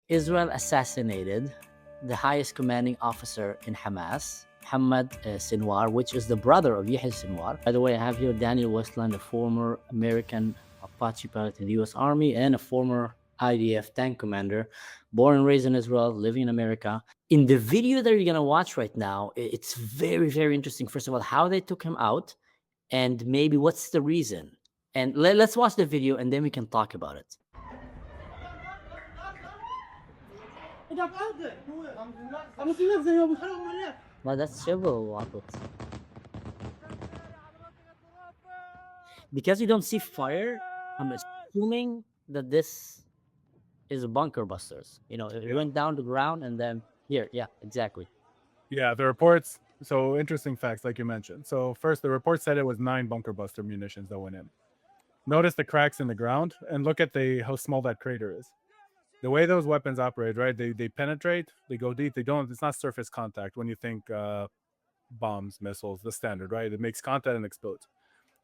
Israel assassinated the highest commanding officer in Hamas, Mohammed Sinwar, which is the brother of Yahya Sinwar. By the way, I have here Daniel Westlund, a former American Apache pilot in the U.S. Army and a former IDF tank commander, born and raised in Israel, living in America. In the video that you're going to watch right now, it's very, very interesting. First of all, how they took him out and maybe what's the reason. And let's watch the video and then we can talk about it. Well, that's civil. Because you don't see fire, I'm assuming that this is bunker busters. You know, it went down to the ground and then here. Yeah, exactly. Yeah, the reports. So interesting facts, like you mentioned. So first, the report said it was 9 bunker buster munitions that went in. Notice the cracks in the ground and look at how small that crater is. The way those weapons operate, right? They penetrate, they go deep. They don't. It's not surface contact when you think bombs, missiles, the standard, right? It makes contact and explodes.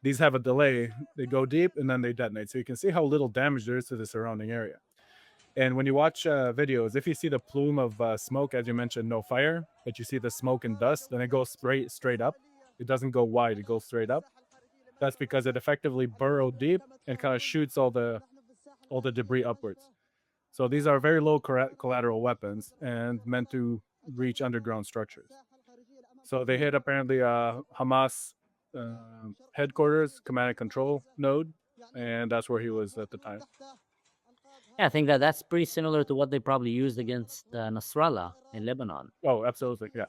These have a delay. They go deep and then they detonate. So you can see how little damage there is to the surrounding area. And when you watch videos, if you see the plume of smoke, as you mentioned, no fire, but you see the smoke and dust, then it goes straight up. It doesn't go wide; it goes straight up. That's because it effectively burrowed deep and kind of shoots all the debris upwards. So these are very low collateral weapons and meant to reach underground structures. So they hit apparently Hamas headquarters, command and control node, and that's where he was at the time. Yeah, I think that's pretty similar to what they probably used against Nasrallah in Lebanon. Oh, absolutely, yeah.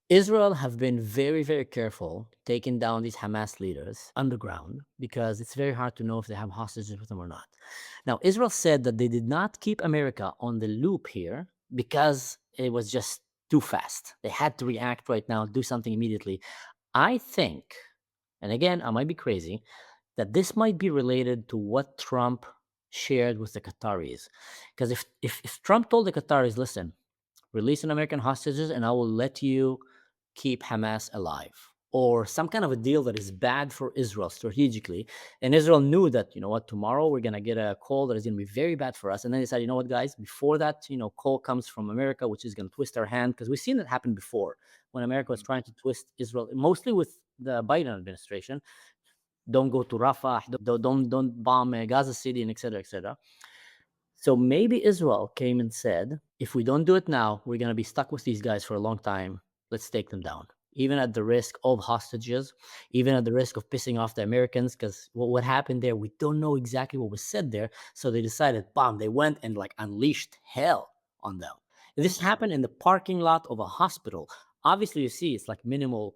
Israel have been very, very careful taking down these Hamas leaders underground because it's very hard to know if they have hostages with them or not. Now, Israel said that they did not keep America on the loop here because it was just too fast. They had to react right now, do something immediately. I think, and again, I might be crazy, that this might be related to what Trump shared with the Qataris. Because if Trump told the Qataris, listen, release an American hostages and I will let you keep Hamas alive, or some kind of a deal that is bad for Israel strategically. And Israel knew that, you know what, tomorrow we're going to get a call that is going to be very bad for us. And then they said, you know what, guys, before that, call comes from America, which is going to twist our hand, because we've seen it happen before when America was trying to twist Israel, mostly with the Biden administration. Don't go to Rafah, don't bomb Gaza City, and et cetera, et cetera. So maybe Israel came and said, if we don't do it now, we're going to be stuck with these guys for a long time. Let's take them down, even at the risk of hostages, even at the risk of pissing off the Americans, because what happened there, we don't know exactly what was said there. So they decided, bomb, they went and like unleashed hell on them. This happened in the parking lot of a hospital. Obviously, you see, it's like minimal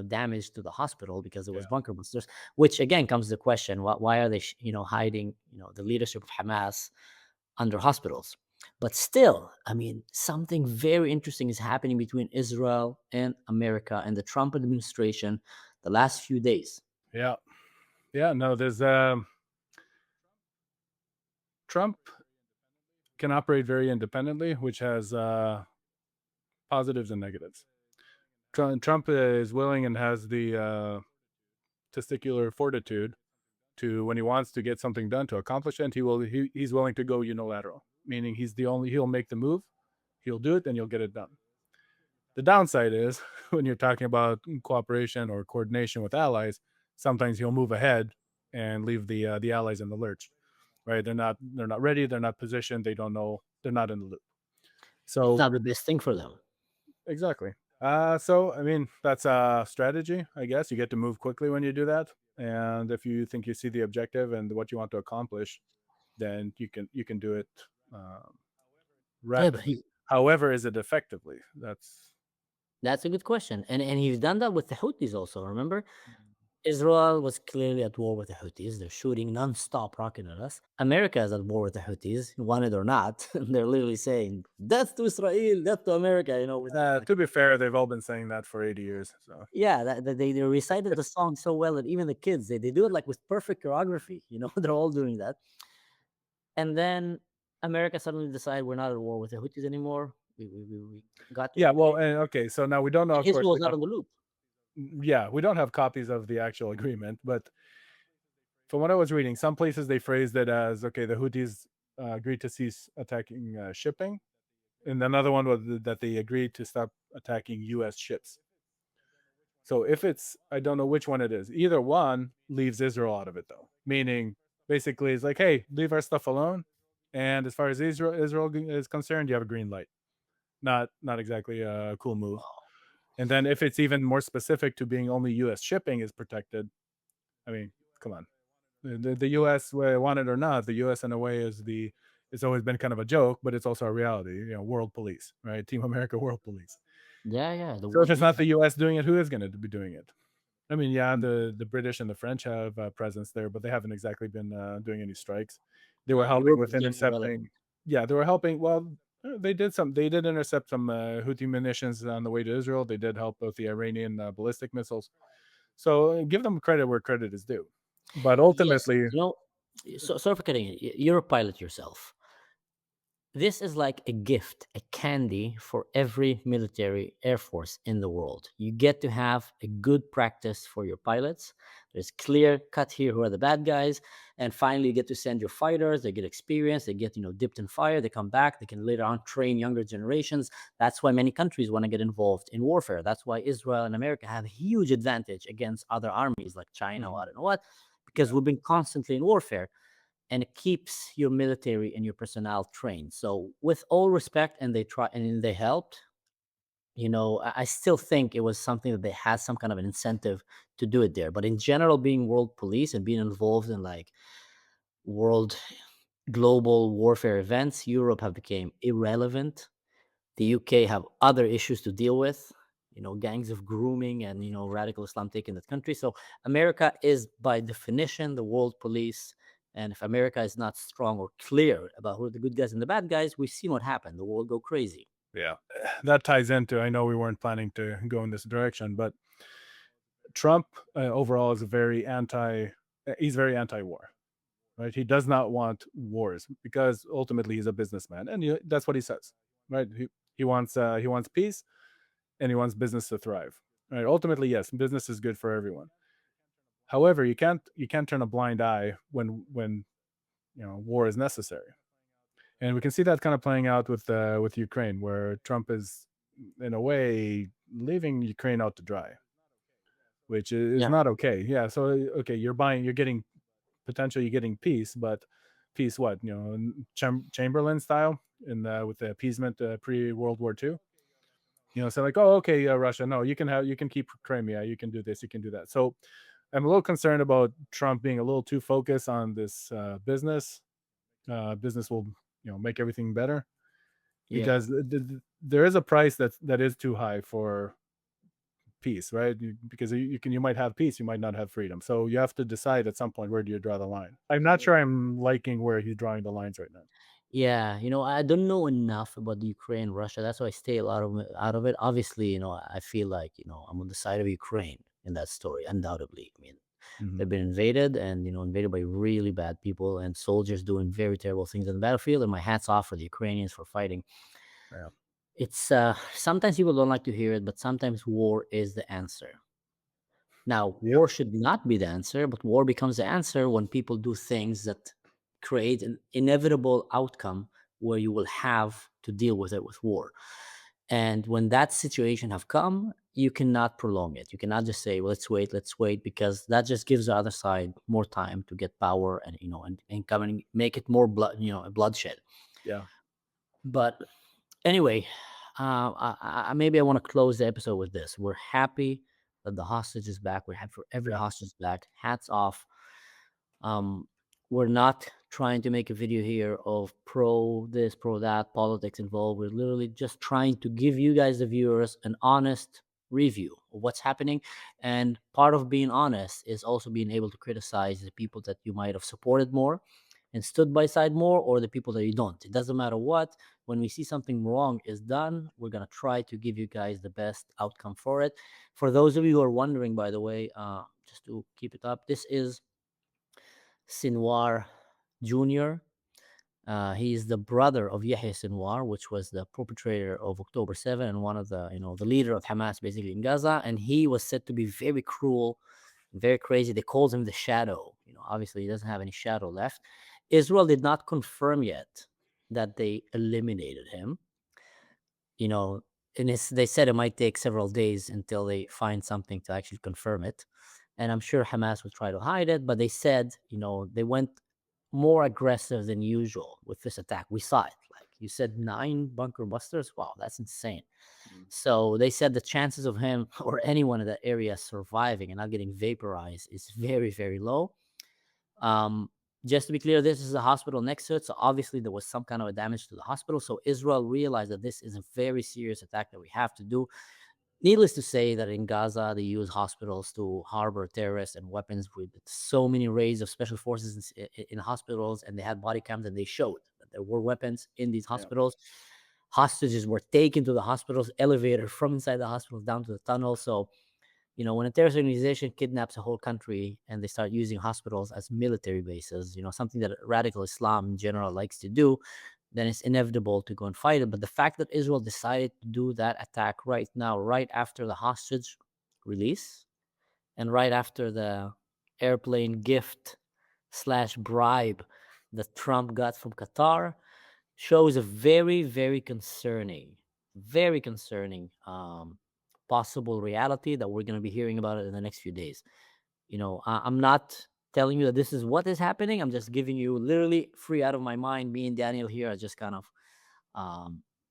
damage to the hospital because it was bunker busters, which again comes to the question, why are they hiding the leadership of Hamas under hospitals? But still, I mean, something very interesting is happening between Israel and America and the Trump administration the last few days. Yeah. No, there's Trump can operate very independently, which has positives and negatives. Trump is willing and has the testicular fortitude to, when he wants to get something done to accomplish it, he's willing to go unilateral, meaning he'll make the move, he'll do it, and he'll get it done. The downside is when you're talking about cooperation or coordination with allies, sometimes he'll move ahead and leave the allies in the lurch. Right? They're not ready. They're not positioned. They don't know. They're not in the loop. So it's not the best thing for them. Exactly. So I mean, that's a strategy, I guess. You get to move quickly when you do that, and if you think you see the objective and what you want to accomplish, then you can do it rapidly. However, is it effectively? That's a good question, and he's done that with the Houthis also. Remember, Israel was clearly at war with the Houthis. They're shooting nonstop rocket at us. America is at war with the Houthis, want it or not. They're literally saying, death to Israel, death to America. To be fair, they've all been saying that for 80 years. So yeah, they recited the song so well that even the kids, they do it like with perfect choreography. They're all doing that. And then America suddenly decided we're not at war with the Houthis anymore. We got to Yeah, well, agree, and okay, so now we don't know, and of course, Israel we was not don't. in the loop. Yeah, we don't have copies of the actual agreement, but from what I was reading, some places they phrased it as okay, the Houthis agreed to cease attacking shipping, and another one was that they agreed to stop attacking U.S. ships. So if it's, I don't know which one it is. Either one leaves Israel out of it, though. Meaning, basically, it's like, hey, leave our stuff alone. And as far as Israel is concerned, you have a green light. Not exactly a cool move. And then if it's even more specific to being only U.S. shipping is protected, I mean, come on. The U.S. Want it or not, the U.S. in a way is the it's always been kind of a joke, but it's also a reality. You know, world police, right? Team America, world police. Yeah, yeah, So if it's not yeah, the U.S. doing it, who is going to be doing it? I mean, yeah, mm, the British and the French have presence there, but they haven't exactly been doing any strikes. They were yeah. helping Europe with became irrelevant. intercepting. Yeah, they were helping. Well, they did some. They did intercept some Houthi munitions on the way to Israel. They did help with the Iranian ballistic missiles. So give them credit where credit is due. But Yes, ultimately, so sorry for cutting it. You're a pilot yourself. This is like a gift, a candy for every military air force in the world. You get to have a good practice for your pilots. There's clear cut here who are the bad guys, and finally you get to send your fighters. They get experience. They get dipped in fire. They come back. They can later on train younger generations. That's why many countries want to get involved in warfare. That's why Israel and America have a huge advantage against other armies like China or I mhm, don't know what, because yeah, we've been constantly in warfare, and it keeps your military and your personnel trained. So, with all respect, and they try and they helped. I still think it was something that they had some kind of an incentive to do it there. But in general, being world police and being involved in like world global warfare events, Europe have become irrelevant. The UK have other issues to deal with, gangs of grooming and radical Islam taking that country. So America is by definition the world police. And if America is not strong or clear about who are the good guys and the bad guys, we've seen what happened. The world go crazy. yeah. That ties into. I know we weren't planning to go in this direction, but Trump overall is a very anti. He's very anti-war, right? He does not want wars because ultimately he's a businessman, and that's what he says, right? He wants peace and he wants business to thrive, right? Ultimately, yes, business is good for everyone. However, you can't turn a blind eye when war is necessary, and we can see that kind of playing out with Ukraine, where Trump is in a way leaving Ukraine out to dry, which is Yeah, not okay. Yeah, so okay, you're getting potentially you're getting peace, but peace what Chamberlain style in with the appeasement pre World War II. So like, oh, okay, Russia, no, you can keep Crimea, you can do this, you can do that. So I'm a little concerned about Trump being a little too focused on this business. Business will make everything better yeah, because there is a price that is too high for peace, right? Because you might have peace, you might not have freedom. So you have to decide at some point, where do you draw the line? I'm not sure I'm liking where he's drawing the lines right now. yeah. I don't know enough about the Ukraine, Russia. That's why I stay a lot of out of it. Obviously, I feel like I'm on the side of Ukraine in that story, undoubtedly. I mean, Hmm. they've been invaded and invaded by really bad people and soldiers doing very terrible things on the battlefield. And my hats off for the Ukrainians for fighting. Yeah. It's sometimes people don't like to hear it, but sometimes war is the answer. Now, Yeah. war should not be the answer, but war becomes the answer when people do things that create an inevitable outcome where you will have to deal with it with war. And when that situation have come, you cannot prolong it. You cannot just say, well, let's wait, because that just gives the other side more time to get power and and come and make it more bloodshed. Yeah. But anyway, maybe I want to close the episode with this. We're happy that the hostage is back. We're happy for every Yeah. hostage back. Hats off. Um, we're not trying to make a video here of pro this, pro that, politics involved. We're literally just trying to give you guys, the viewers, an honest review of what's happening. And part of being honest is also being able to criticize the people that you might have supported more and stood by side more, or the people that you don't. It doesn't matter what. When we see something wrong is done, we're gonna try to give you guys the best outcome for it. For those of you who are wondering, by the way, just to keep it up, this is Sinwar Jr. He is the brother of Yahya Sinwar, which was the perpetrator of October 7 and one of the leader of Hamas basically in Gaza. And he was said to be very cruel, very crazy. They called him the shadow. Obviously he doesn't have any shadow left. Israel did not confirm yet that they eliminated him. You know, and they said it might take several days until they find something to actually confirm it. And I'm sure Hamas will try to hide it, but they said, they went more aggressive than usual with this attack. We saw it. Like you said, 9 bunker busters. Wow, that's insane. So they said the chances of him or anyone in that area surviving and not getting vaporized is very, very low. Um, just to be clear, this is a hospital next to it. So obviously there was some kind of a damage to the hospital. So Israel realized that this is a very serious attack that we have to do. Needless to say that in Gaza, they use hospitals to harbor terrorists and weapons with so many raids of special forces in hospitals, and they had body cams and they showed that there were weapons in these Yeah. hospitals. Hostages were taken to the hospitals, elevator from inside the hospitals down to the tunnel. So when a terrorist organization kidnaps a whole country and they start using hospitals as military bases, something that radical Islam in general likes to do, then it's inevitable to go and fight it. But the fact that Israel decided to do that attack right now, right after the hostage release, and right after the airplane gift slash bribe that Trump got from Qatar, shows a very, very concerning possible reality that we're going to be hearing about it in the next few days. I'm not telling you that this is what is happening. I'm just giving you literally free out of my mind. Me and Daniel here are just kind of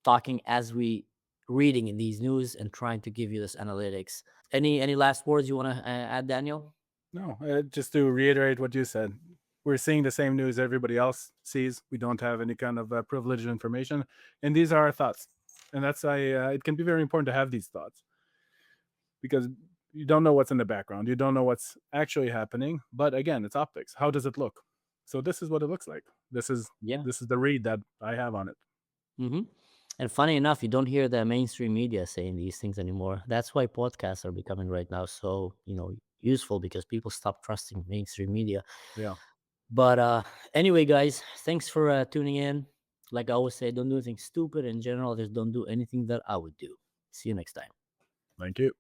talking as we reading in these news and trying to give you this analytics. Any last words you want to add, Daniel? No, just to reiterate what you said, we're seeing the same news everybody else sees. We don't have any kind of privileged information, and these are our thoughts. And that's why it can be very important to have these thoughts, because you don't know what's in the background, you don't know what's actually happening. But again, it's optics. How does it look? So this is what it looks like. This is Yeah. this is the read that I have on it. Mm-hmm. And funny enough, you don't hear the mainstream media saying these things anymore. That's why podcasts are becoming right now so, useful because people stop trusting mainstream media. Yeah. But anyway, guys, thanks for tuning in. Like I always say, don't do anything stupid in general. Just don't do anything that I would do. See you next time. Thank you.